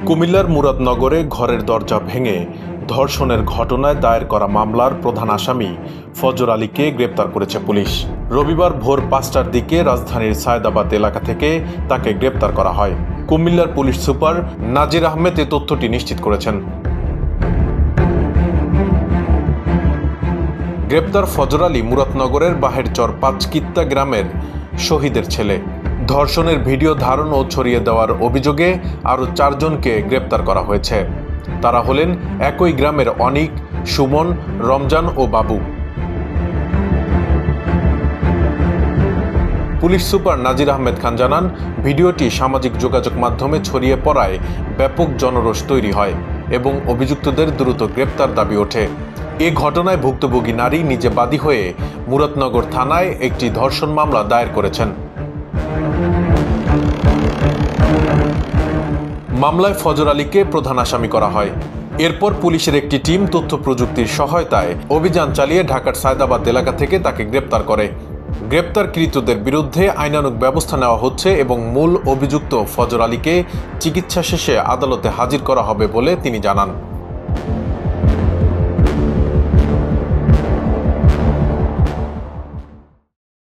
কুমিল্লার মুরাদনগরে ঘরের দরজা ভেঙে ধর্ষণের ঘটনায় দায়ের করা মামলার প্রধান আসামি ফজর আলীকে গ্রেপ্তার করেছে পুলিশ। রবিবার ভোর ৫টার দিকে রাজধানীর সায়েদাবাদ এলাকা থেকে তাকে গ্রেপ্তার করা হয়। কুমিল্লার পুলিশ সুপার নাজির আহমেদ এ তথ্যটি নিশ্চিত করেছেন। গ্রেপ্তার ফজর আলী মুরাদনগরের বাহেরচর পাঁচকিত্তা গ্রামের শহীদের ছেলে। ধর্ষণের ভিডিও ধারণ ও ছড়িয়ে দেওয়ার অভিযোগে আরও ৪ জনকে গ্রেপ্তার করা হয়েছে। তারা হলেন একই গ্রামের অনিক, সুমন, রমজান ও বাবু। পুলিশ সুপার নাজির আহমেদ খান জানান, ভিডিওটি সামাজিক যোগাযোগ মাধ্যমে ছড়িয়ে পড়ায় ব্যাপক জনরোষ তৈরি হয় এবং অভিযুক্তদের দ্রুত গ্রেপ্তার দাবি ওঠে। এ ঘটনায় ভুক্তভোগী নারী নিজে বাদী হয়ে মুরাদনগর থানায় একটি ধর্ষণ মামলা দায়ের করেছেন। মামলায় ফজর আলীকে প্রধান আসামি করা হয়। এরপর পুলিশের একটি টিম তথ্য প্রযুক্তির সহায়তায় অভিযান চালিয়ে ঢাকার সায়েদাবাদ এলাকা থেকে তাকে গ্রেপ্তার করে। গ্রেপ্তারকৃতদের বিরুদ্ধে আইনানুগ ব্যবস্থা নেওয়া হচ্ছে এবং মূল অভিযুক্ত ফজর আলীকে চিকিৎসা শেষে আদালতে হাজির করা হবে বলে তিনি জানান।